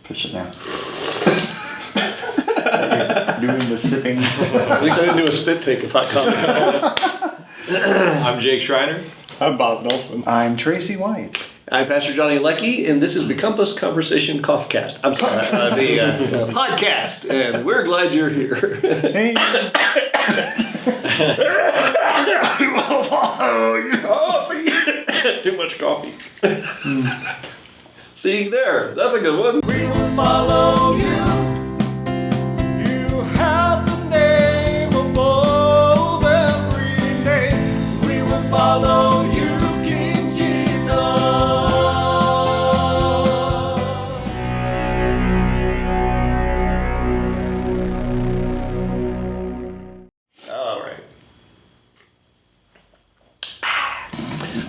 Push it down. Doing the sipping. At least I didn't do a spit take of hot coffee. I'm Jake Schriner. I'm Bob Nelson. I'm Tracey White. I'm Pastor Johnny Leckie, and this is the Compass Conversation Coffcast. I'm sorry, the podcast, and we're glad you're here. Hey. Coffee! Too much coffee. See, there, that's a good one. We will follow you. You have the name above every name. We will follow you.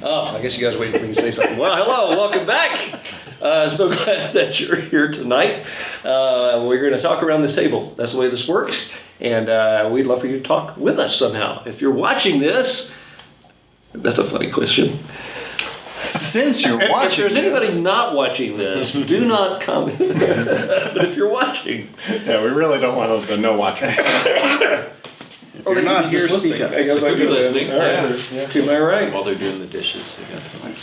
Oh, I guess you guys are waiting for me to say something. Well, hello, welcome back. So glad that you're here tonight. We're going to talk around this table. That's the way this works. And we'd love for you to talk with us somehow. If you're watching this, that's a funny question. Since you're watching if there's anybody not watching this, do not comment. But if you're watching. Yeah, we really don't want the no watching. Oh, they not could be here just speak up. I guess I Could be listening. All right. Yeah. To my right. While they're doing the dishes.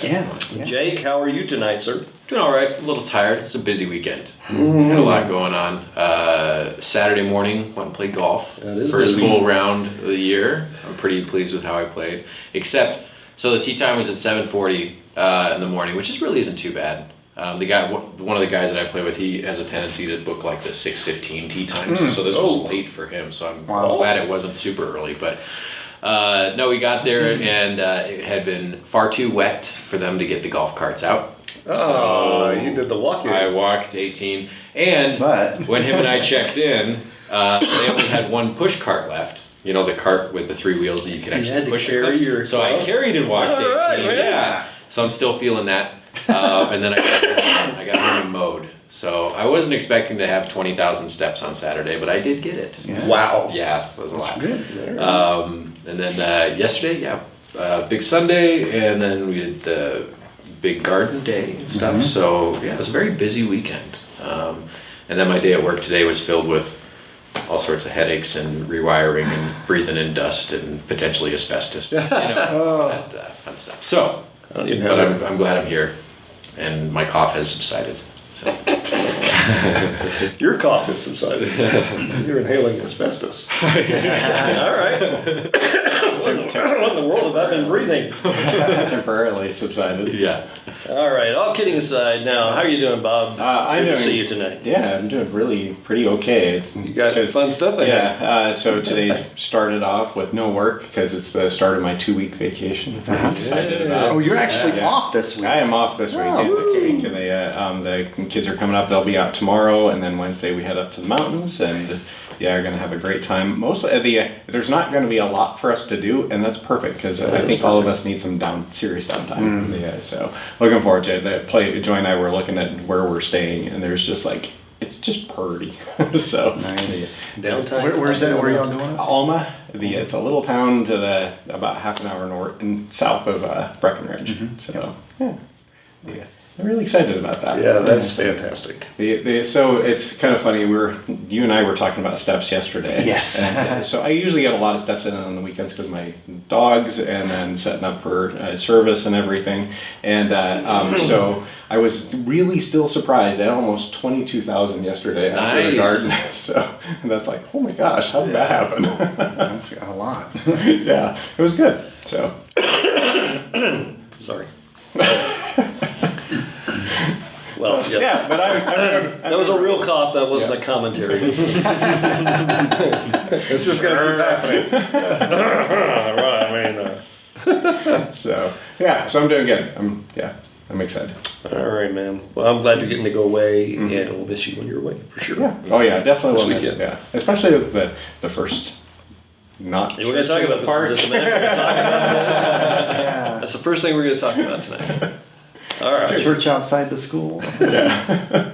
Yeah. Jake, how are you tonight, sir? Doing all right. A little tired. It's a busy weekend. Got a lot going on. Saturday morning, went and played golf. First full round of the year. I'm pretty pleased with how I played. Except, so the tee time was at 7:40 in the morning, which really isn't too bad. One of the guys that I play with, he has a tendency to book like the 6:15 tee times, so this was late for him. So I'm glad it wasn't super early. But no, we got there and it had been far too wet for them to get the golf carts out. Oh, so you did the walk-in. I walked 18, and when him and I checked in, they only had one push cart left. You know, the cart with the three wheels that you can actually push. So I carried and walked 18. Right, yeah. So I'm still feeling that. And then I got home and mowed. So I wasn't expecting to have 20,000 steps on Saturday, but I did get it. Yeah. Wow. Yeah, it was a lot. Good. And then yesterday, big Sunday, and then we did the big garden day and stuff. So yeah, it was a very busy weekend. And then my day at work today was filled with all sorts of headaches and rewiring and breathing in dust and potentially asbestos. You know, that fun stuff. So. But I'm glad I'm here, and my cough has subsided. So. Your cough has subsided. You're inhaling asbestos. All right. What in the world have I been breathing? Temporarily subsided. Yeah. All right. All kidding aside, now how are you doing, Bob? I'm Good doing. to see you tonight. Yeah, I'm doing really pretty okay. You got fun stuff ahead. Yeah. So today started off with no work because it's the start of my 2-week vacation. I'm excited about. Oh, you're actually off this week. I am off this weekend. The kids are coming up. They'll be out tomorrow, and then Wednesday we head up to the mountains, and we're gonna have a great time. Mostly, there's not going to be a lot for us to do, and that's perfect because I think all of us need some serious downtime. Yeah, so looking forward to it. Joy and I were looking at where we're staying, and there's just it's just purdy. So nice. Downtime. Where's that? Where are y'all doing it? Alma. It's a little town to about half an hour north and south of Breckenridge. So yes. I'm really excited about that. Yeah, that's fantastic. So it's kind of funny. You and I were talking about steps yesterday. Yes. And, so I usually get a lot of steps in on the weekends because my dogs, and then setting up for service and everything. And so I was really still surprised at almost 22,000 yesterday after the garden. So that's like, oh my gosh, how did that happen? That's a lot. Yeah, it was good. So. Sorry. Well, yes. Yeah, but that was a real cough. That wasn't a commentary. It's just going to keep happening. So I'm doing good. I'm excited. All right, man. Well, I'm glad you're getting to go away, and we'll miss you when you're away, for sure. Yeah. Oh, yeah, definitely will This miss. Yeah, especially with the first not. We're going to talk about this in just a minute. We're going to talk about this. That's the first thing we're going to talk about tonight. All right. Church outside the school. Yeah.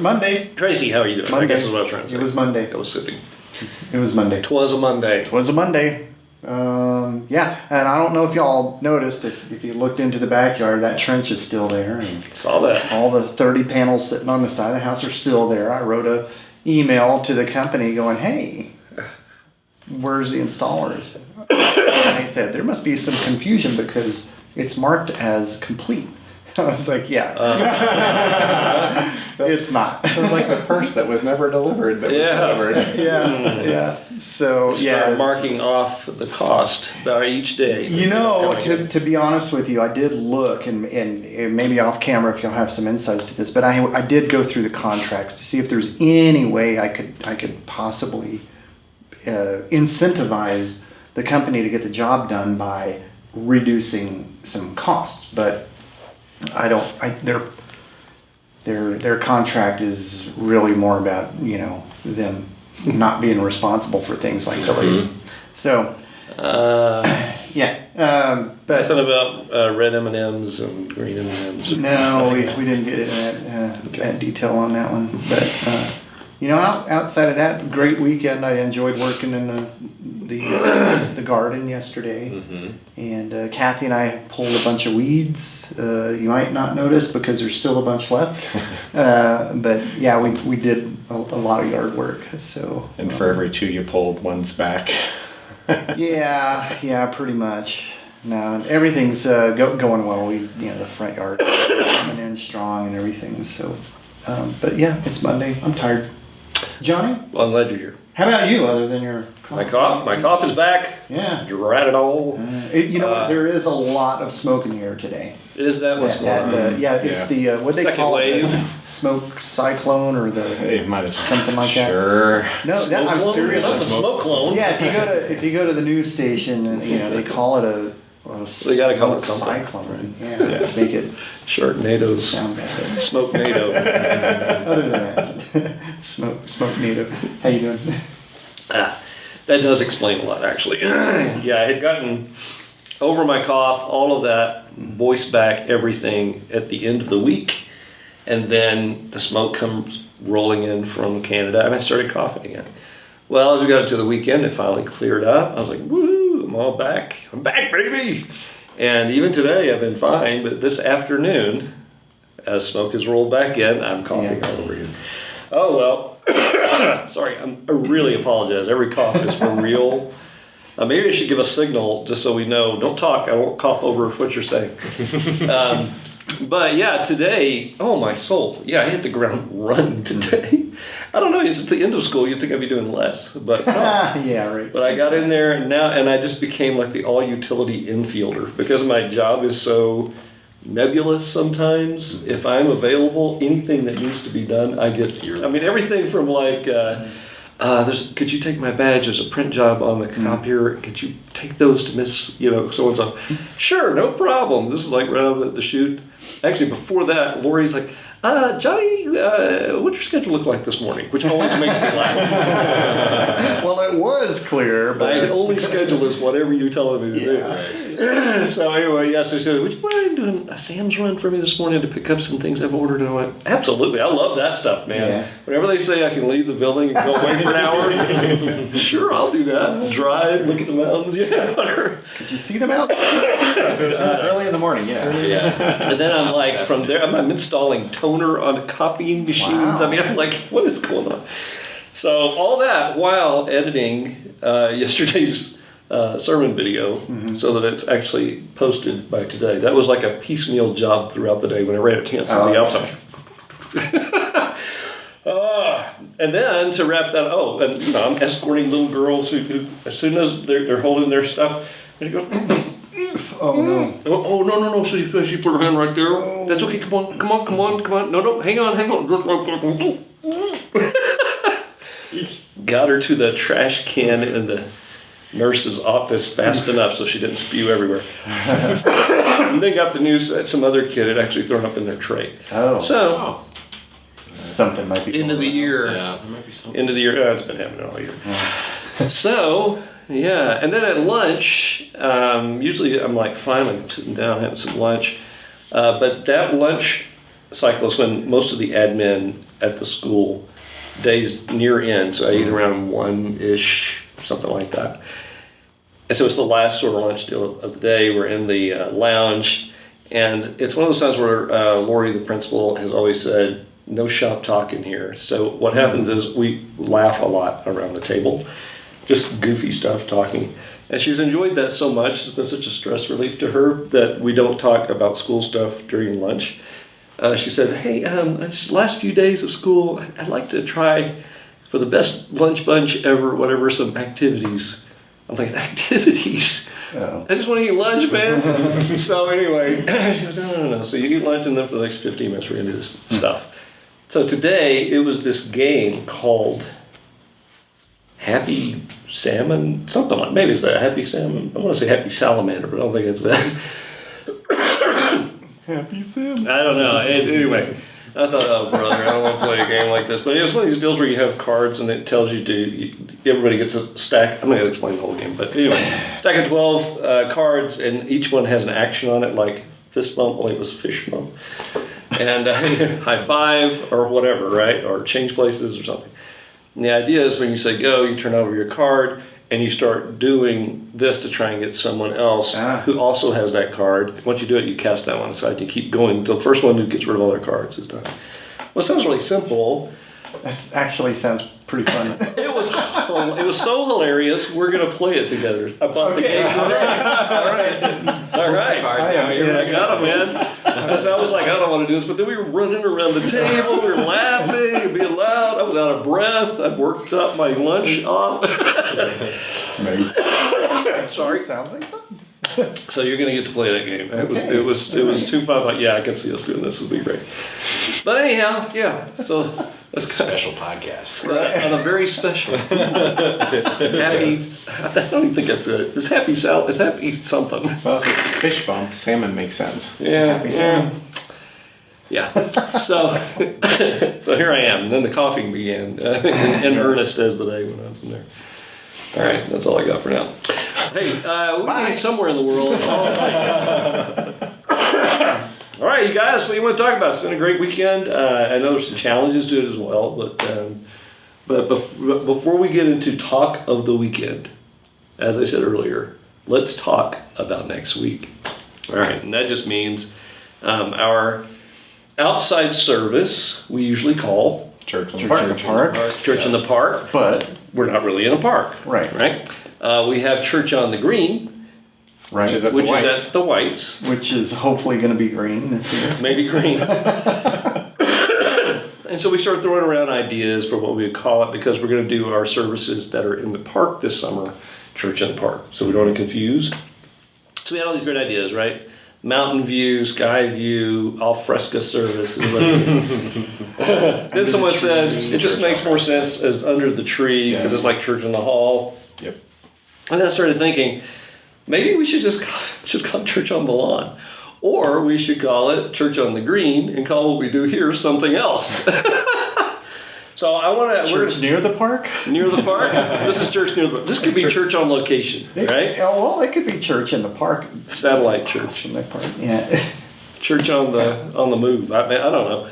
Monday. Tracy, how are you doing? Monday. I guess is what I was trying to say. It was Monday. I was sipping. It was Monday. 'Twas a Monday. It was a Monday. Yeah, and I don't know if y'all noticed, if you looked into the backyard, that trench is still there. And Saw that. all the 30 panels sitting on the side of the house are still there. I wrote a email to the company going, hey, where's the installers? And they said, there must be some confusion because it's marked as complete. I was like, yeah. It's not. Sounds like the purse that was never delivered. That was delivered. Yeah. So, Start marking off the cost by each day. You know, to be honest with you, I did look, and maybe off camera if you'll have some insights to this, but I did go through the contracts to see if there's any way I could possibly incentivize the company to get the job done by reducing some costs. But their contract is really more about, them not being responsible for things like delays. So, but Something about red M&Ms and green M&Ms. no, we didn't get into that detail on that one. But outside of that, great weekend. I enjoyed working in the garden yesterday, and Kathy and I pulled a bunch of weeds. You might not notice because there's still a bunch left, but yeah, we did a lot of yard work. So And for every 2 you pulled, one's back. yeah, pretty much. No, everything's going well. The front yard coming in strong and everything. So, but yeah, it's Monday. I'm tired. Johnny, Well, I'm glad you're here. how about you? Other than your My cough is back. Yeah. Drat it all. There is a lot of smoke in the air today. Is that what's going on? It's the what they Second call wave. it, the smoke cyclone or the It might have something like that. Sure. No, Smoke I'm clone? serious. That's a smoke clone. Yeah, if you go to the news station and they call it a They gotta call it something. cyclone. Yeah, to make it Sharknadoes. sound better. Smoke NATO. Other than that, smoke NATO. How you doing? That does explain a lot, actually. Yeah, I had gotten over my cough, all of that, voice back, everything at the end of the week. And then the smoke comes rolling in from Canada, and I started coughing again. Well, as we got into the weekend, it finally cleared up. I was like, woo, I'm all back. I'm back, baby. And even today, I've been fine. But this afternoon, as smoke has rolled back in, I'm coughing all over again. Oh, well. Sorry, I really apologize. Every cough is for real. Maybe I should give a signal just so we know. Don't talk. I won't cough over what you're saying. But yeah, today, oh my soul. Yeah, I hit the ground running today. I don't know. It's at the end of school. You'd think I'd be doing less. But Yeah, right. But I got in there and I just became like the all-utility infielder because my job is so nebulous sometimes. If I'm available, anything that needs to be done, I get. I mean, everything from like, could you take my badge? There's a print job on the copier. Could you take those to Miss, so and so? Sure, no problem. This is like right out of the chute. Actually, before that, Lori's like, Johnny, what's your schedule look like this morning? Which always makes me laugh. Well, it was clear, but My only schedule is whatever you're telling me to do. So anyway, yes, I said, would you mind doing a Sam's run for me this morning to pick up some things I've ordered? And I went, absolutely. I love that stuff, man. Yeah. Whenever they say I can leave the building and go away for an hour, sure, I'll do that. Drive, look at the mountains, whatever. did you see them out? If it was early in the morning, yeah. Yeah. And then I'm like, from there, I'm installing toner on copying machines. Wow. I mean, I'm like, what is going on? So all that while editing yesterday's sermon video so that it's actually posted by today. That was like a piecemeal job throughout the day whenever I had a chance to be outside. And then to wrap that, and I'm escorting little girls who as soon as they're holding their stuff, and she goes, Oh no. oh, no. So she put her hand right there. That's okay. Come on. No, hang on. Just got her to the trash can in the nurse's office fast enough so she didn't spew everywhere. And then got the news that some other kid had actually thrown up in their tray. Oh. So, Something might be end of the year. Yeah, there might be something. End of the year. It's been happening all year. So, yeah. And then at lunch, usually I'm like, finally, I'm sitting down having some lunch. But that lunch cycle is when most of the admin at the school days near end. So I eat around 1-ish, something like that. And so it's the last sort of lunch deal of the day. We're in the lounge, and it's one of those times where Lori, the principal, has always said, no shop talk in here. So what happens is we laugh a lot around the table, just goofy stuff talking. And she's enjoyed that so much, it's been such a stress relief to her that we don't talk about school stuff during lunch. She said, hey, last few days of school, I'd like to try, for the best lunch bunch ever, whatever, some activities. I'm thinking, activities? Oh. I just want to eat lunch, man. So anyway, she goes, no. So you eat lunch, and then for the next 15 minutes, we're going to do this stuff. So today, it was this game called Happy Salmon, something like, maybe it's that, Happy Salmon. I want to say Happy Salamander, but I don't think it's that. Happy Sam. I don't know. Anyway, I thought, oh, brother, I don't want to play a game like this. But it's one of these deals where you have cards and it tells you everybody gets a stack. I'm not going to explain the whole game, but anyway, stack of 12 cards, and each one has an action on it, like fist bump, only it was fish bump. And high five or whatever, right? Or change places or something. And the idea is when you say go, you turn over your card and you start doing this to try and get someone else who also has that card. Once you do it, you cast that one aside. You keep going until the first one who gets rid of all their cards is done. Well, it sounds really simple. That actually sounds pretty fun. It was so hilarious. We're gonna play it together. I bought the game today. All right. I got it, man. So I was like, I don't want to do this, but then we were running around the table, we were laughing and being loud. I was out of breath. I'd worked up my lunch off. Sorry. Sounds like fun. So you're gonna get to play that game. It was too fun. Like, yeah, I can see us doing this. It'll be great. But anyhow, yeah. So That's a special podcast. on a very special happy. I don't even think that's it. It's happy sal. It's happy something. Well, if it's fish bump, salmon makes sense. Yeah. Happy salmon. Yeah. So here I am. Then the coughing began in earnest as the day went on from there. All right, that's all I got for now. Hey, we need somewhere in the world. All right, you guys, what do you want to talk about? It's been a great weekend. I know there's some challenges to it as well, but before we get into talk of the weekend, as I said earlier, let's talk about next week. All right, and that just means our outside service we usually call Church in the Park. Church in the Park, But we're not really in a park. Right. We have Church on the Green, right, Which is which is at the Whites. which is hopefully going to be green this year. Maybe green. And so we started throwing around ideas for what we would call it, because we're going to do our services that are in the park this summer, Church in the Park. So we don't want to confuse. So we had all these great ideas, right? Mountain view, sky view, al fresco service. Then someone said, it just makes more sense as under the tree, because it's like church in the hall. Yep. And then I started thinking, maybe we should just call it Church on the Lawn. Or we should call it Church on the Green and call what we do here something else. So I want to... Church near the park? Near the park? This is church near the park. This could be church on location, right? Well, it could be church in the park. Satellite church. From the park, yeah. Church on the move. I don't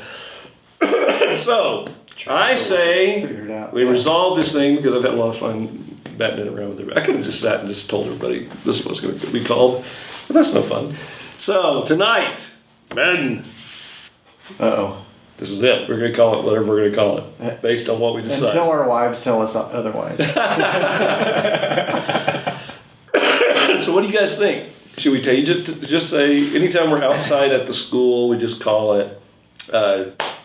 know. So I say Figure it out. we resolve this thing, because I've had a lot of fun batting it around with everybody. I could have just sat and just told everybody this is what's going to be called, but that's no fun. So tonight, men, Uh-oh. this is it. We're going to call it whatever we're going to call it, based on what we decide. Until our wives tell us otherwise. So what do you guys think? Should we change it to just say anytime we're outside at the school, we just call it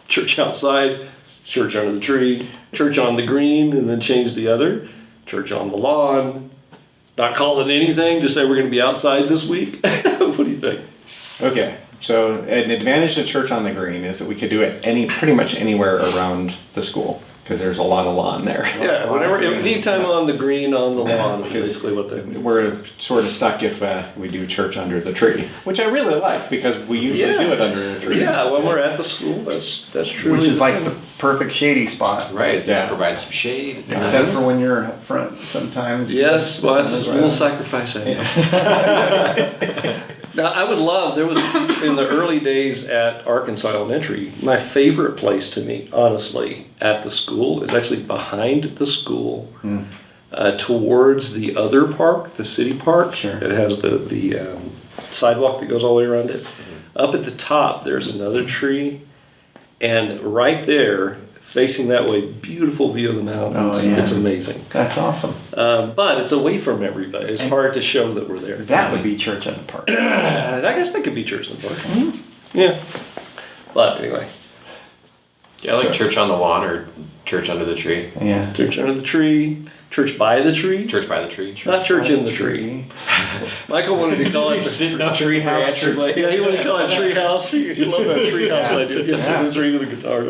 church outside, church under the tree, church on the green, and then change the other, church on the lawn, not call it anything, just say we're going to be outside this week? What do you think? Okay, so an advantage to Church on the Green is that we could do it pretty much anywhere around the school, because there's a lot of lawn there. Yeah, whenever, anytime on the green, on the lawn, is basically what that means. We're sort of stuck if we do church under the tree, which I really like, because we usually do it under the tree. Yeah, when we're at the school, that's true. Which is like the perfect shady spot. Right, it Yeah. provides some shade. It's Except nice. for when you're up front sometimes. Yes, the well, sun that's is a right little on. sacrifice. Now, I would love, there was, in the early days at Arkansas Elementary, my favorite place to meet, honestly, at the school is actually behind the school. towards the other park, the city park. Sure. It has the sidewalk that goes all the way around it. Up at the top, there's another tree, and right there, facing that way, beautiful view of the mountains. Oh, yeah. It's amazing. That's awesome. But it's away from everybody. It's hard to show that we're there. That would be church in the park. I guess that could be church in the park. Yeah. But anyway. Yeah, I like church on the lawn or church under the tree. Yeah. Church under the tree. Church by the tree. Church by the tree. Not church in the tree. Michael wanted to call it sitting up tree house. Yeah, he wanted to call it tree house. He loved that tree house idea. Yes, in the tree with a guitar.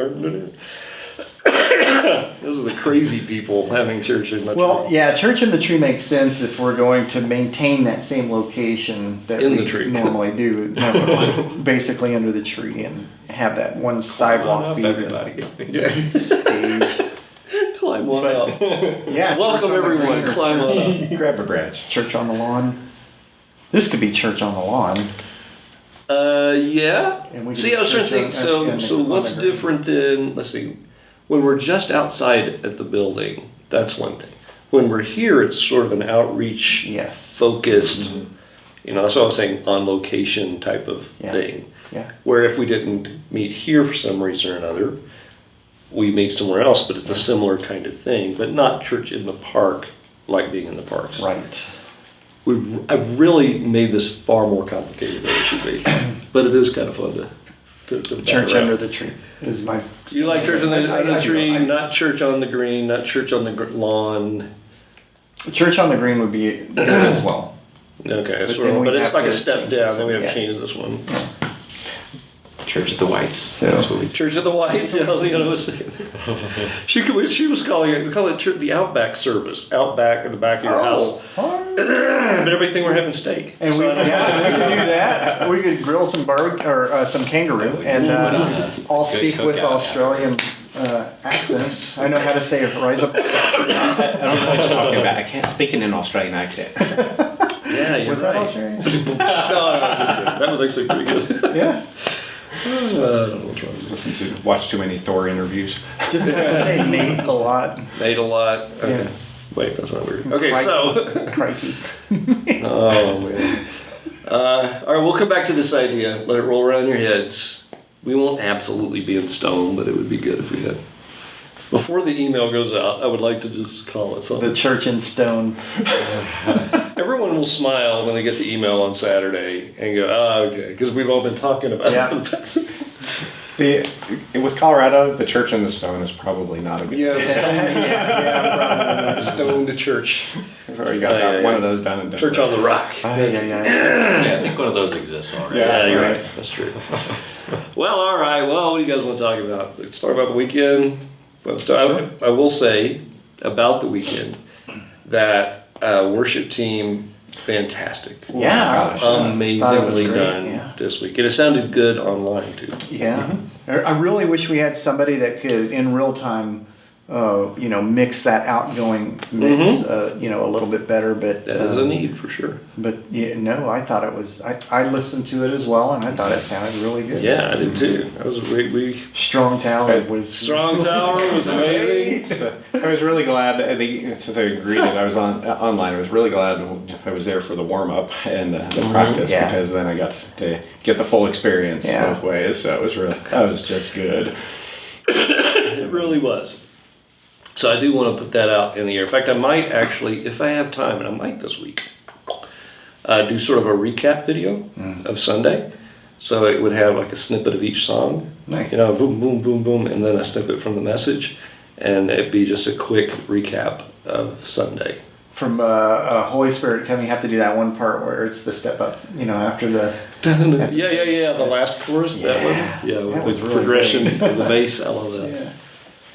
Those are the crazy people having church in the tree. Well, yeah, church in the tree makes sense if we're going to maintain that same location that In we the tree. normally do, basically under the tree, and have that one sidewalk be the Yeah. stage. Climb on up. Yeah, Welcome church on the green everyone. or Climb on up. Grab a branch. Church on the lawn. This could be church on the lawn. Yeah. And we See, could I was trying to church think. on- So on what's the green. different than? Let's see. When we're just outside at the building, that's one thing. When we're here, it's sort of an outreach, Yes. focused. That's what I was saying, on location type of Yeah. thing. Yeah. Where if we didn't meet here for some reason or another, we meet somewhere else, but it's a similar kind of thing. But not church in the park, like being in the parks. Right. I've really made this far more complicated than it should be, but it is kind of fun to Church back around. under the tree is my. You like church under I the do. tree, not church on the green, not church on the lawn. Church on the green would be good as well. Okay, But sort then of, we but it's have like a to step change this down. Then we one, have to yeah. change this one. Church of the Whites. So- That's what we Church of the Whites. Yeah, I was saying. She was calling it. We call it the Outback service. Outback in the back of your house. But everything we're having steak. And So we, I don't know. we could do that. We could grill some barbecue or some kangaroo, and I'll speak with cookout. Australian accents. I know how to say it. Rise up. I don't know what you're talking about. I can't speak in an Australian accent. Yeah, you're Was that right. Australian? No, just kidding. That was actually pretty good. Yeah. I don't know what's wrong. Watch too many Thor interviews. Just have to say Nate a lot. Made a lot. Okay. Yeah. Wait, that's not weird. Okay, so. Crikey. Oh, man. All right, we'll come back to this idea. Let it roll around your heads. We won't absolutely be in stone, but it would be good if we did. Before the email goes out, I would like to just call it something. The church in stone. Everyone will smile when they get the email on Saturday and go, oh, okay, because we've all been talking about Yeah. it for the past. With Colorado, the church in the stone is probably not a good. Yeah, the stone, Yeah, probably. stone to church. We've already got that, one of those down in Denver. Church on the rock. Yeah. See, I think one of those exists already. Yeah, you're right. right. That's true. Well, all right. Well, what do you guys want to talk about? Let's talk about the weekend. Well, I will say about the weekend that worship team, fantastic. Yeah. Thought it was Amazingly great, done yeah. this week. And it sounded good online, too. Yeah. I really wish we had somebody that could, in real time, mix that outgoing mix, a little bit better. But That is a need for sure. But yeah, no, I thought it was. I listened to it as well, and I thought it sounded really good. Yeah, I did too. That was we Strong Tower was. Strong Tower was amazing. So, I was really glad since I agreed that I was online. I was really glad I was there for the warm up and the practice Yeah. because then I got to get the full experience Yeah. both ways. So that was just good. It really was. So I do want to put that out in the air. In fact, I might actually, if I have time, and I might this week, do sort of a recap video of Sunday. So it would have like a snippet of each song. Nice. Boom, boom, boom, boom, and then a snippet from the message. And it'd be just a quick recap of Sunday. From Holy Spirit Coming, you have to do that one part where it's the step up, after the. Yeah. The last chorus, that one. Yeah, That with was the really progression great. of the bass. I love that. Yeah.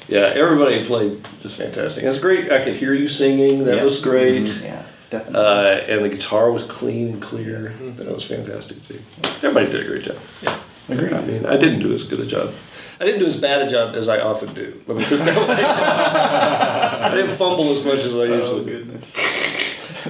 Yeah, everybody played just fantastic. It was great. I could hear you singing. That Yeah. was great. Yeah, definitely. And the guitar was clean and clear. That was fantastic too. Everybody did a great job. Yeah. Agreed. I mean, I didn't do as good a job. I didn't do as bad a job as I often do. Let me put it that way. I didn't fumble as much as I usually do. goodness.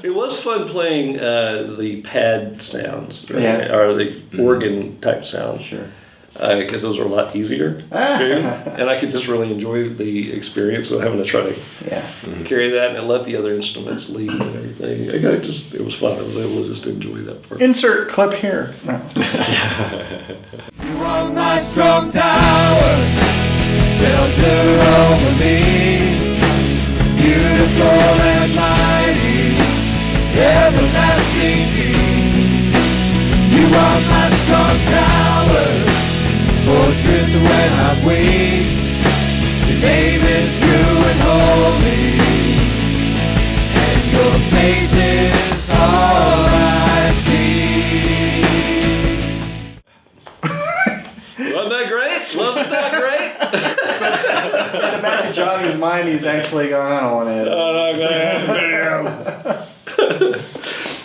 It was fun playing the pad sounds, right? Yeah. Or the organ type sounds. Sure. because those are a lot easier too, and I could just really enjoy the experience of having to try to carry that and let the other instruments lead and everything. It was fun. I was able to just enjoy that part. Insert clip here. No. You are my strong tower, shelter over me, beautiful and mighty, everlasting King. You are my strong tower, fortress when I'm weak. Your name is true and holy, and your face is all I see. Wasn't that great? Wasn't that great? In the back of Johnny's mind, he's actually going, I don't want to. Oh, no, go ahead.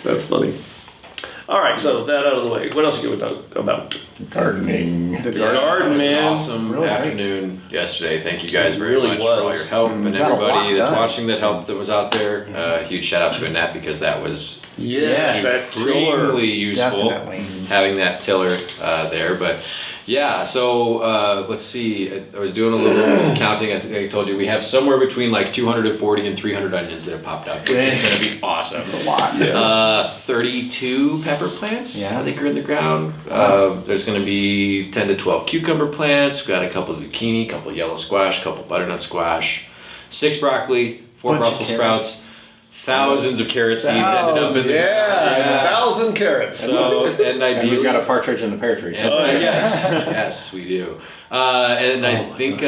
That's funny. All right, so that out of the way. What else can we talk about? Gardening. The Yeah, garden. it was an man. awesome Really great. afternoon yesterday. Thank you guys It very really much for all was. your help and Got a lot everybody that's done. watching that helped that was out there. Huge shout out to Annette because that was Yes. that tiller. extremely useful Definitely. having that tiller there. But yeah, so let's see. I was doing a little counting. I think I told you we have somewhere between like 240 and 300 onions that have popped up, which is going to be awesome. It's a lot. 32 pepper plants, Yeah. I think, are in the ground. There's going to be 10 to 12 cucumber plants. We've got a couple of zucchini, a couple of yellow squash, a couple of butternut squash, 6 broccoli, 4 Bunch of Brussels carrots. sprouts, thousands of carrot seeds ended up in the Yeah, 1,000 carrots. So, and And ideally, we've got a partridge in the pear tree. So. yes, yes, we do. And I think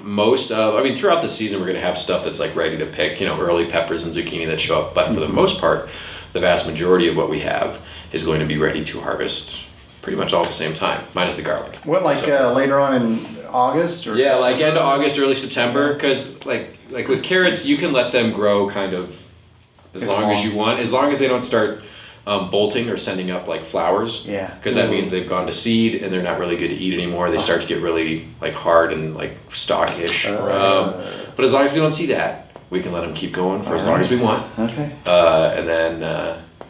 most of, throughout the season, we're going to have stuff that's like ready to pick, early peppers and zucchini that show up. But for the most part, the vast majority of what we have is going to be ready to harvest pretty much all at the same time, minus the garlic. What, like So- later on in August? Or Yeah, like September? end of August, early September, because like with carrots, you can let them grow kind of as long as you want, as long as they don't start bolting or sending up like flowers. Yeah. Because that means they've gone to seed and they're not really good to eat anymore. They start to get really like hard and like stockish. But as long as we don't see that, we can let them keep going for as long as we want. Okay. And then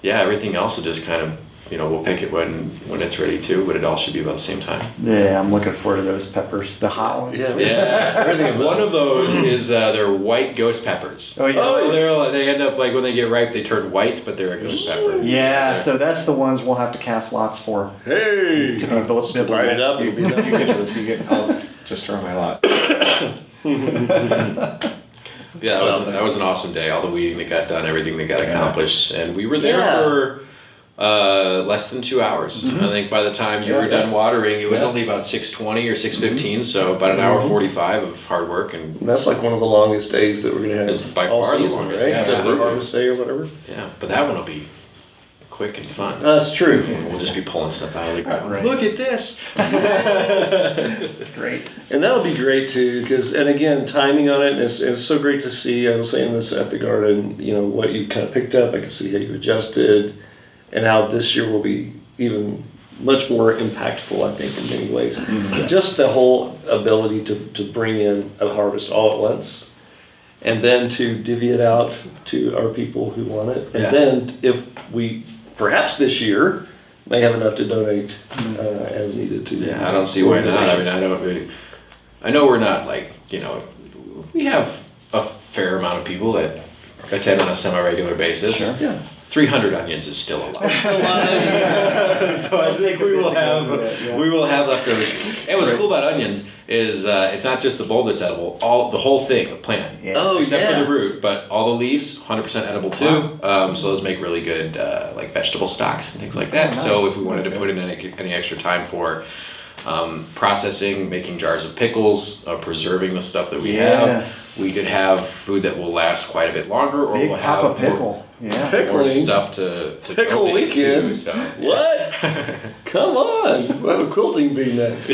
everything else will just kind of we'll pick it when it's ready to, but it all should be about the same time. Yeah, I'm looking forward to those peppers. The hot ones. Yeah, one of those is they're white ghost peppers. Oh, yeah. So they end up like when they get ripe, they turn white, but they're a ghost pepper. Yeah, so that's the ones we'll have to cast lots for. Hey, To be both divide it up. It'll be that. I'll just throw my lot. Yeah, that was an awesome day. All the weeding that got done, everything that got accomplished, and we were there Yeah. for less than 2 hours. I think by the time you were done watering, it was only about 6:20 or 6:15, so about an hour 45 of hard work. And That's like one of the longest days that we're going to have. It's by all far the season, longest, right? yeah, Except for absolutely. Harvest Day or whatever. yeah, but that one will be quick and fun. That's true. We'll just be pulling stuff out of the ground. Right. Look at this. Great. And that'll be great too, and again, timing on it, and it's so great to see. I was saying this at the garden, what you kind of picked up. I can see how you adjusted, and how this year will be even much more impactful, I think, in many ways. Just the whole ability to bring in a harvest all at once, and then to divvy it out to our people who want it. And Yeah. then if we, perhaps this year, may have enough to donate as needed to. Yeah, I don't see why not. I know we're not like, we have a fair amount of people that attend on a semi-regular basis. Sure. Yeah. 300 onions is still a lot. So I think a we bit will to go have with it, yeah. we will have leftovers. And what's Right. cool about onions is it's not just the bulb that's edible, the whole thing, the plant. Yeah. Oh, Except for yeah. the root, but all the leaves, 100% edible too. So those make really good like vegetable stocks and things like that. Oh, So nice. if we wanted to put in any extra time for processing, making jars of pickles, preserving the stuff that we Yes. have, we could have food that will last quite a bit longer, or Big we'll Papa have Pickle. Yeah. more Pickling. stuff to Pickle donate weekend. too, so. What? Come on. We'll have a quilting bee next.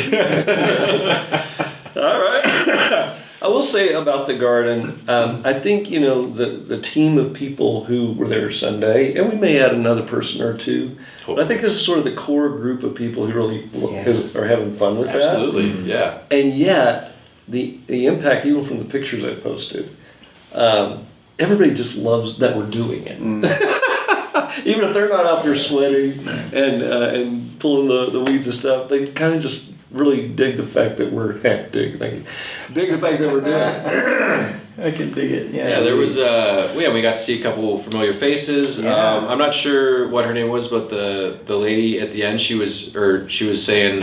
All right. I will say about the garden, I think, the team of people who were there Sunday, and we may add another person or two, but I think this is sort of the core group of people who really are having fun with that. Absolutely, yeah. And yet, the impact, even from the pictures I posted, everybody just loves that we're doing it. Even if they're not out there sweating and pulling the weeds and stuff, they kind of just really dig the fact that we're dig the fact that we're doing it. I can dig it. Yeah. Yeah, there was we got to see a couple familiar faces. Yeah. I'm not sure what her name was, but the lady at the end, she was saying,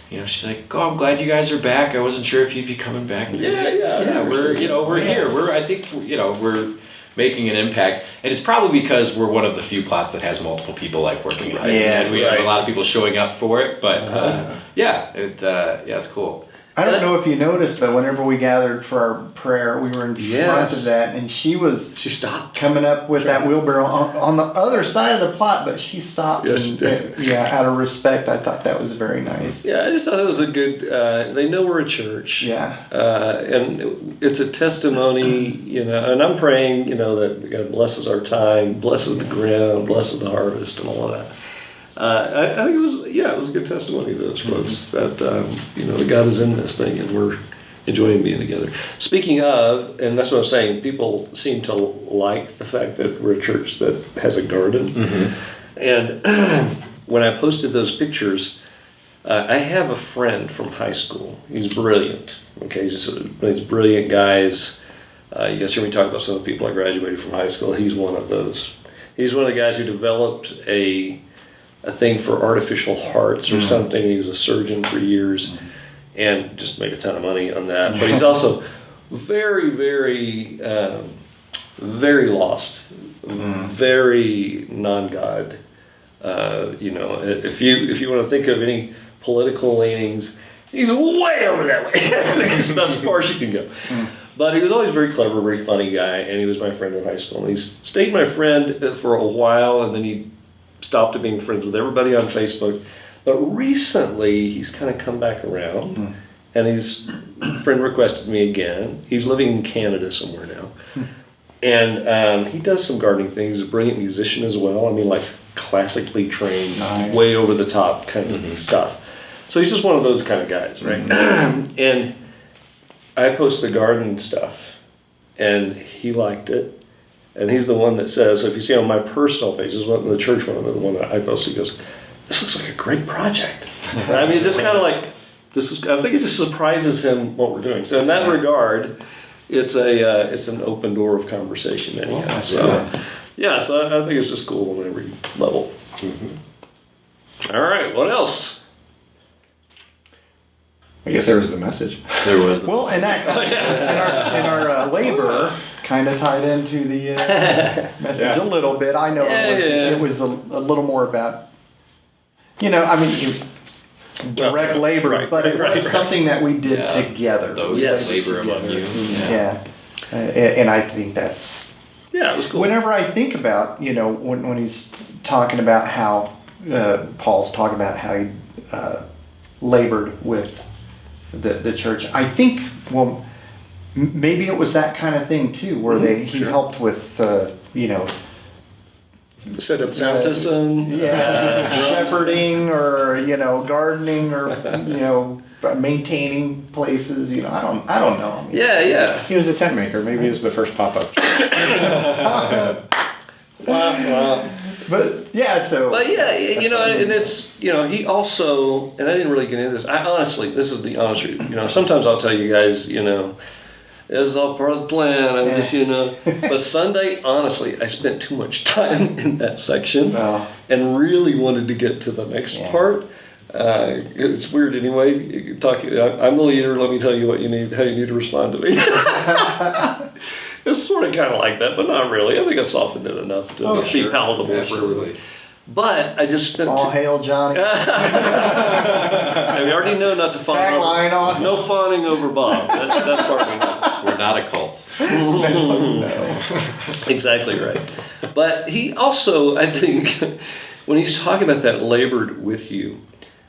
she's like, "Oh, I'm glad you guys are back. I wasn't sure if you'd be coming back." Yeah. We're here. I think we're making an impact, and it's probably because we're one of the few plots that has multiple people working in it, and we have a lot of people showing up for it. But it's cool. I don't know if you noticed, but whenever we gathered for our prayer, we were in front of that, and she stopped coming up with that wheelbarrow on the other side of the plot, but she stopped. Yes, she did. Out of respect, I thought that was very nice. Yeah, I just thought it was a good. They know we're a church. Yeah. And it's a testimony, and I'm praying, that God blesses our time, blesses the ground, blesses the harvest, and all of that. I think it was a good testimony to those folks that that God is in this thing and we're enjoying being together. Speaking of, and that's what I was saying, people seem to like the fact that we're a church that has a garden. Mm-hmm. And when I posted those pictures, I have a friend from high school. He's brilliant. Okay, he's brilliant guys. You guys hear me talk about some of the people I graduated from high school. He's one of those. He's one of the guys who developed a thing for artificial hearts or something. He was a surgeon for years and just made a ton of money on that. But he's also very, very, very lost, very non-God. If you want to think of any political leanings, he's way over that way. That's as far as you can go. But he was always very clever, very funny guy, and he was my friend in high school. And he stayed my friend for a while, and then he stopped being friends with everybody on Facebook. But recently, he's kind of come back around, and his friend requested me again. He's living in Canada somewhere now. And he does some gardening things. He's a brilliant musician as well. I mean, classically trained, way over the top kind of stuff. So he's just one of those kind of guys, right? And I post the garden stuff, and he liked it. And he's the one that says, so if you see on my personal page, this is the church one, the one that I posted, he goes, "This looks like a great project." I mean, it's just kind of I think it just surprises him what we're doing. So in that regard, it's an open door of conversation anyhow. So I think it's just cool on every level. All right, what else? I guess there was the message. There was. Well, and that in our labor kind of tied into the message a little bit. I know it was a little more about, direct labor, but it was something that we did together. Those labor among you. And I think that's it was cool. Whenever I think about when he's talking about how Paul's talking about how he labored with the church, I think maybe it was that kind of thing too, where he helped with set up sound system, shepherding, or gardening, or maintaining places. I don't know. I mean, He was a tent maker. Maybe he was the first pop-up church. But and it's he also, and I didn't really get into this. I honestly, this is the honest truth. Sometimes I'll tell you guys, this is all part of the plan. I'm just, But Sunday, honestly, I spent too much time in that section and really wanted to get to the next part. It's weird anyway. I'm the leader. Let me tell you how you need to respond to me. It's sort of kind of like that, but not really. I think I softened it enough to be palatable for everybody. But I just spent. All hail Johnny. We already know not to fawn. Tagline off. No fawning over Bob. That's part we know. We're not a cult. No. Exactly right. But he also, I think, when he's talking about that labored with you,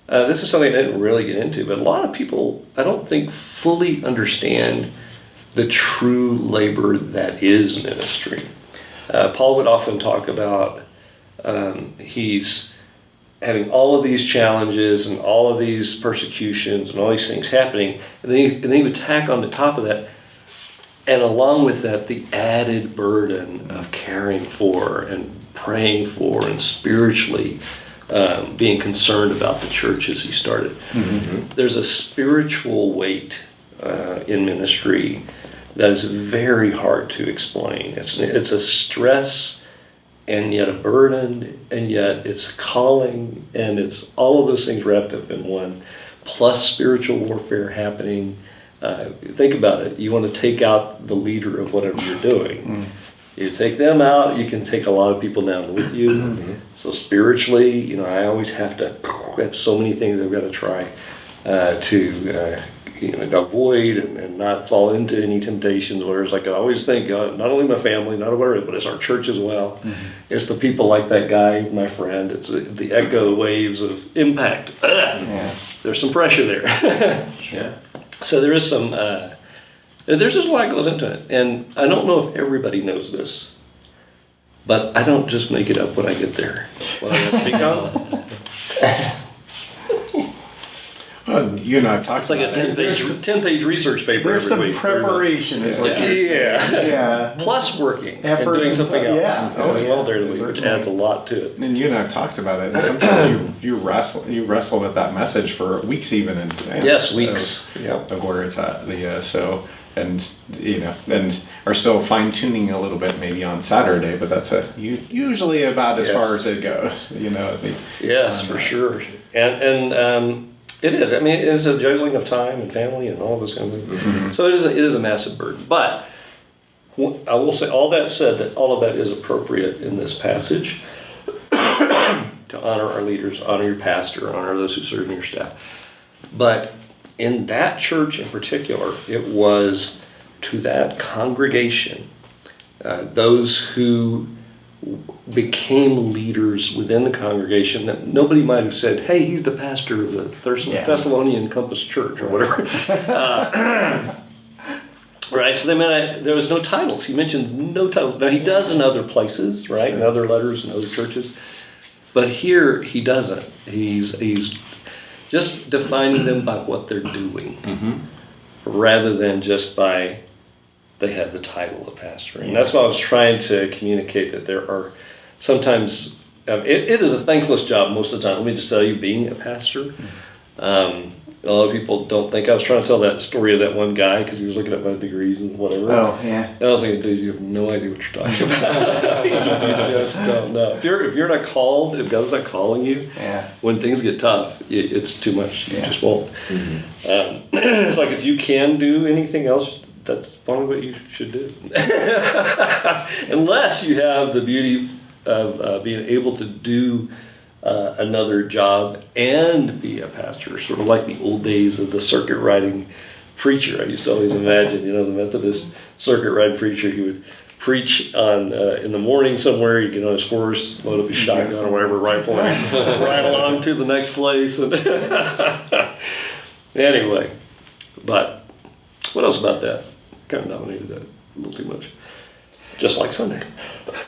this is something I didn't really get into, but a lot of people, I don't think, fully understand the true labor that is ministry. Paul would often talk about he's having all of these challenges and all of these persecutions and all these things happening, and then he would tack on the top of that, and along with that, the added burden of caring for and praying for and spiritually being concerned about the church as he started. Mm-hmm. There's a spiritual weight in ministry that is very hard to explain. It's a stress and yet a burden, and yet it's calling, and it's all of those things wrapped up in one, plus spiritual warfare happening. Think about it. You want to take out the leader of whatever you're doing. You take them out, you can take a lot of people down with you. So spiritually, I always have so many things I've got to try to avoid and not fall into any temptations. Whereas I always think, not only my family, not whatever, but it's our church as well. It's the people like that guy, my friend. It's the echo waves of impact. There's some pressure there. Yeah. So there is some, there's just a lot goes into it. And I don't know if everybody knows this, but I don't just make it up when I get there. What I gotta speak on. You and I have talked It's like a about it. 10-page research paper There's every some week. preparation is what you're saying. Yeah. Plus working and Effort doing something else yeah. as well during the week, which Certainly. adds a lot to it. And you and I have talked about it. And sometimes you wrestle with that message for weeks even in advance. Yes, weeks. Of where it's at. And are still fine tuning a little bit maybe on Saturday, but that's usually about as Yes. far as it goes. Yes, for sure. And it is. I mean, it is a juggling of time and family and all those kind of things. So it is a massive burden. But I will say, all that said, that all of that is appropriate in this passage to honor our leaders, honor your pastor, honor those who serve in your staff. But in that church in particular, it was to that congregation, those who became leaders within the congregation, that nobody might have said, hey, he's the pastor of the Thessalonian Compass Church or whatever. Right, so there was no titles. He mentions no titles. Now he does in other places, right, in other letters and other churches. But here he doesn't. He's just defining them by what they're doing, rather than just by they have the title of pastor. And that's why I was trying to communicate that there are sometimes, it is a thankless job most of the time. Let me just tell you, being a pastor, a lot of people don't think. I was trying to tell that story of that one guy because he was looking at my degrees and whatever. Oh, yeah. And I was thinking, dude, you have no idea what you're talking about. You just don't know. If you're not called, if God's not calling you, when things get tough, it's too much. You just won't. It's like if you can do anything else, that's probably what you should do. Unless you have the beauty of being able to do another job and be a pastor, sort of like the old days of the circuit riding preacher. I used to always imagine, the Methodist circuit riding preacher, he would preach on in the morning somewhere, he'd get on his horse, load up his shotgun or whatever rifle, and ride along to the next place. And anyway, but what else about that? Kind of dominated that a little too much. Just like Sunday.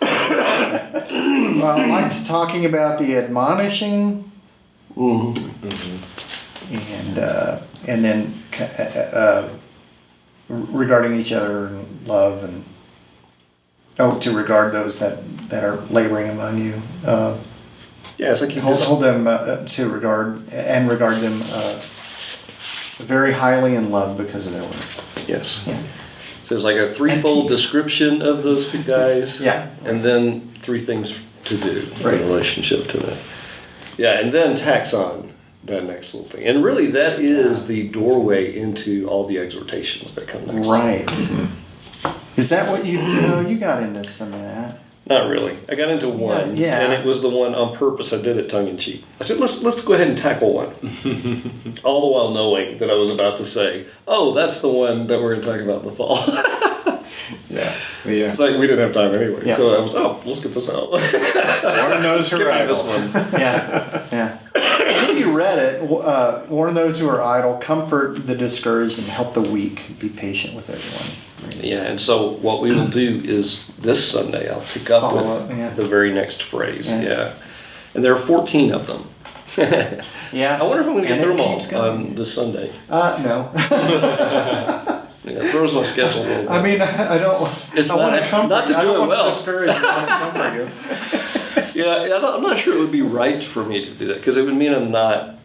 Well, I liked talking about the admonishing, and then regarding each other and love, and to regard those that are laboring among you. It's like you hold them to regard them very highly in love because of their work. Yes. Yeah. So there's like a threefold description of those guys. And then 3 things to do in relationship to that. Yeah, and then tax on that next little thing. And really that is the doorway into all the exhortations that come next. Right. Is that what you got into some of that? Not really. I got into one, and it was the one on purpose. I did it tongue in cheek. I said, let's go ahead and tackle one. All the while knowing that I was about to say, oh, that's the one that we're going to talk about in the fall. It's like we didn't have time anyway. Yeah. So I was, let's get this out. Warn those who are idle. This one. You read it. Warn those who are idle, comfort the discouraged, and help the weak. Be patient with everyone. Yeah, and so what we will do is this Sunday I'll pick up with the very next phrase. Yeah. And there are 14 of them. I wonder if I'm going to get through them all on this Sunday. No. It throws my schedule a little bit. I mean, I don't. It's I want to comfort not to you. I do don't it want well. to discourage you. I want to comfort you. Yeah, I'm not sure it would be right for me to do that because it would mean I'm not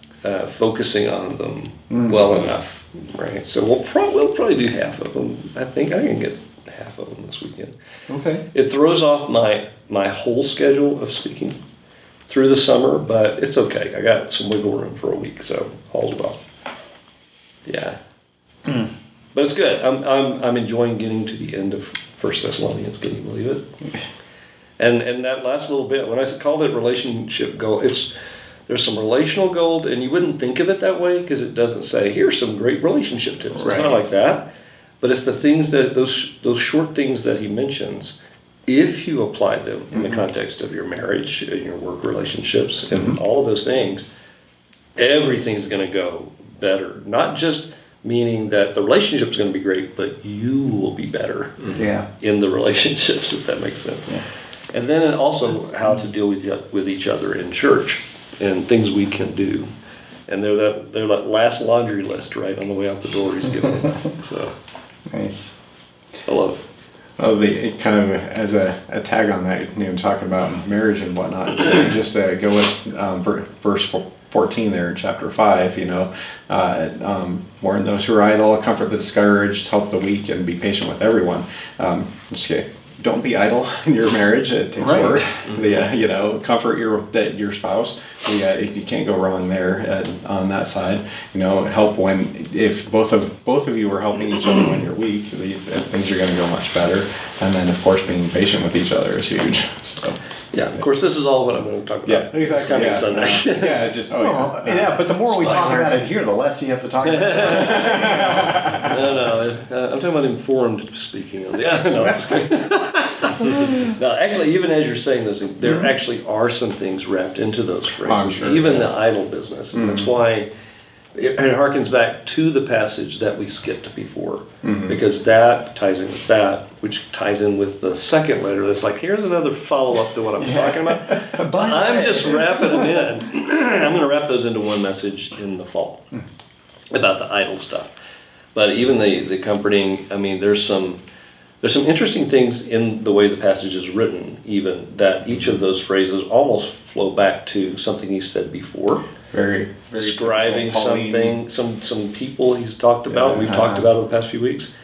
focusing on them well enough, right? So we'll probably do half of them. I think I can get half of them this weekend. Okay. It throws off my whole schedule of speaking through the summer, but it's okay. I got some wiggle room for a week, so all's well. Yeah. But it's good. I'm enjoying getting to the end of 1 Thessalonians. Can you believe it? And that last little bit, when I called it relationship gold, there's some relational gold, and you wouldn't think of it that way because it doesn't say, here's some great relationship tips. It's not like that. But it's the things that, those short things that he mentions, if you apply them in the context of your marriage and your work relationships and all of those things, everything's going to go better. Not just meaning that the relationship's going to be great, but you will be better in the relationships, if that makes sense. Yeah. And then also how to deal with each other in church and things we can do. And they're that last laundry list right on the way out the door he's giving. So Nice. I love it. Oh, it kind of as a tag on that, talking about marriage and whatnot, just to go with verse 14 there in chapter 5, warn those who are idle, comfort the discouraged, help the weak, and be patient with everyone. Don't be idle in your marriage. It takes work. Comfort your spouse. You can't go wrong there on that side. Help if both of you are helping each other when you're weak, things are going to go much better. And then, of course, being patient with each other is huge. So. Yeah, of course, this is all what I'm going to talk about. Yeah, exactly. Coming Sunday. But the more we talk about it here, the less you have to talk about it. No, I'm talking about informed speaking. No, I'm just kidding. No, actually, even as you're saying those things, there actually are some things wrapped into those phrases, even the idle business. And that's why it harkens back to the passage that we skipped before, because that ties in with that, which ties in with the second letter. That's like, here's another follow-up to what I'm talking about. But I'm just wrapping them in. I'm going to wrap those into one message in the fall about the idle stuff. But even the comforting, there's some interesting things in the way the passage is written, even that each of those phrases almost flow back to something he said before. Very, very describing something, some people he's talked about, we've talked about over the past few weeks.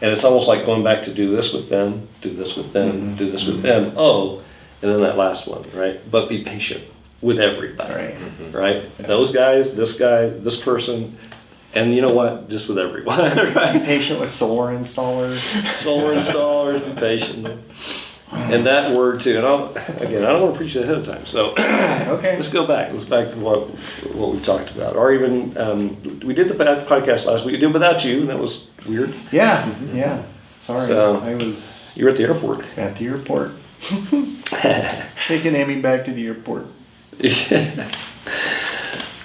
And it's almost like going back to do this with them, do this with them, do this with them. Oh, and then that last one, right? But be patient with everybody, right? Yeah. Those guys, this guy, this person, and you know what? Just with everyone, right? Be patient with solar installers. Solar installers, be patient. And that word too, and I don't want to preach it ahead of time, so let's go back. Let's back to what we talked about. Or even, we did the podcast last week, we did without you, and that was weird. Yeah. Sorry, so, you were at the airport. At the airport. Taking Amy back to the airport.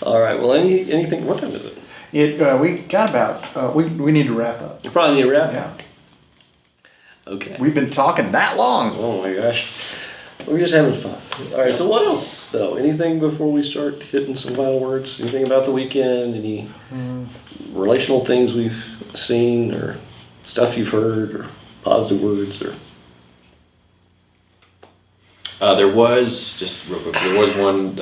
All right, well, anything, what time is it? We got about, we need to wrap up. You probably need to wrap? Yeah. Okay. We've been talking that long. Oh my gosh. We're just having fun. All right, so what else, though? Anything before we start hitting some final words? Anything about the weekend? Any relational things we've seen or stuff you've heard or positive words? Or there was, just real quick, there was one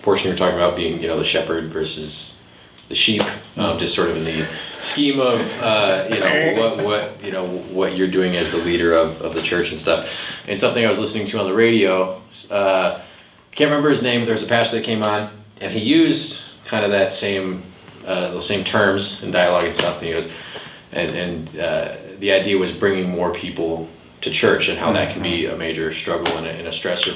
portion you were talking about being, the shepherd versus the sheep, just sort of in the scheme of what you're doing as the leader of the church and stuff. And something I was listening to on the radio, can't remember his name, but there was a pastor that came on and he used kind of that same those same terms and dialogue and stuff. And he goes, and the idea was bringing more people to church and how that can be a major struggle and a stressor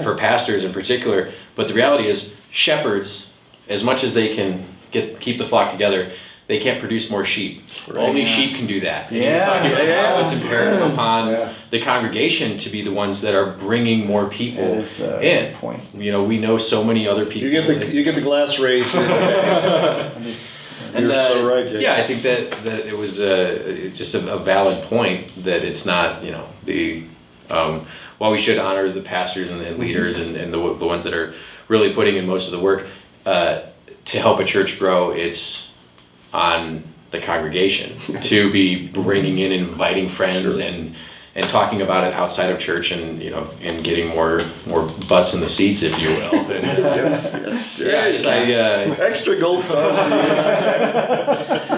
for pastors in particular. But the reality is, shepherds, as much as they can keep the flock together, they can't produce more sheep. Only sheep can do that. And he was talking about how it's imperative upon the congregation to be the ones that are bringing more people in. Point. We know so many other people. You get the glass race. You're so right, Jake. Yeah, I think that it was just a valid point that it's not, while we should honor the pastors and leaders and the ones that are really putting in most of the work, to help a church grow, it's on the congregation to be bringing in, inviting friends, and and talking about it outside of church, and and getting more butts in the seats, if you will. And, Extra gold star.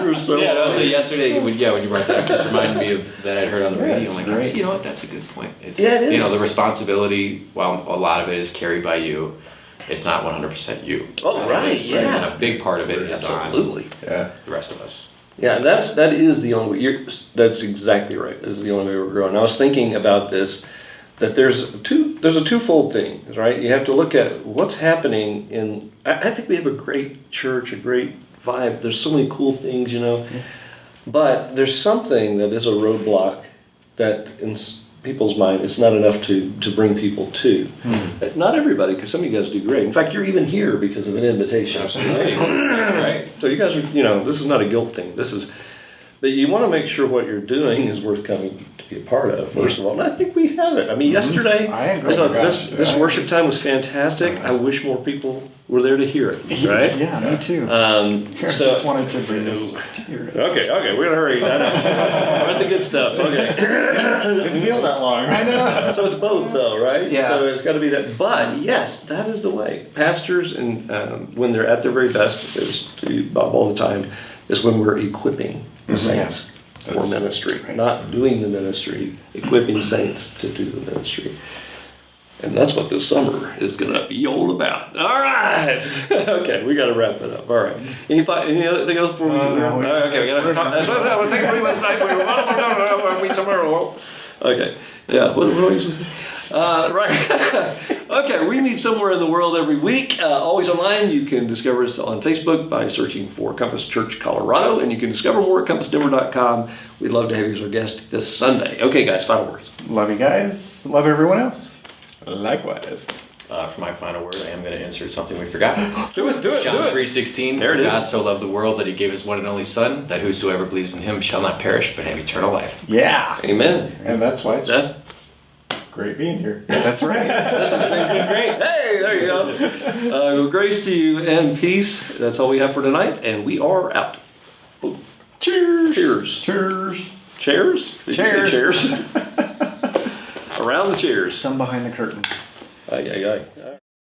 You're so also yesterday when you brought that up, just reminded me of that I'd heard on the radio. I'm like, great. you know what? That's a good point. It's it is. the responsibility. While a lot of it is carried by you, it's not 100% you. Oh, right, yeah. And a big part of it is Absolutely. on the rest of us. Yeah, that is the only way. That's exactly right. That is the only way we're growing. I was thinking about this, that there's a twofold thing, right? You have to look at what's happening in. I think we have a great church, a great vibe. There's so many cool things, but there's something that is a roadblock that in people's mind it's not enough to bring people to. Not everybody, because some of you guys do great. In fact, you're even here because of an invitation. Absolutely. That's right. So you guys are, this is not a guilt thing. But you want to make sure what you're doing is worth coming to be a part of, first of all. And I think we have it. I mean, yesterday, I agree. this worship time was fantastic. I wish more people were there to hear it, right? Yeah, me too. Just wanted to bring this to your Okay, we're going to hurry. I know. We're at the good stuff. Okay. Didn't feel that long. I know. So it's both, though, right? Yeah. So it's got to be that. But yes, that is the way. Pastors, and when they're at their very best, I say this to you, Bob, all the time, is when we're equipping the saints for ministry, not doing the ministry, equipping saints to do the ministry. And that's what this summer is going to be all about. All right. Okay, we got to wrap it up. All right. Any other thing else before we No, all right, okay, we got to talk. That's what I was thinking last night. We'll meet tomorrow. Okay. Yeah, what were you saying? Right. Okay, we meet somewhere in the world every week. Always online. You can discover us on Facebook by searching for Compass Church Colorado, and you can discover more at compassdenver.com. We'd love to have you as our guest this Sunday. Okay, guys, final words. Love you guys. Love everyone else. Likewise. For my final word, I am going to insert something we forgot. Do it. John 3:16. There it is. God so loved the world that he gave his one and only Son, that whosoever believes in him shall not perish, but have eternal life. Yeah. Amen. And that's why it's That, great being here. That's right. this has been great. Hey, there you go. Grace to you and peace. That's all we have for tonight, and we are out. Oh, cheers. Cheers. Cheers. Chairs? Did you say Cheers. chairs? Around the chairs. Some behind the curtain. Aye.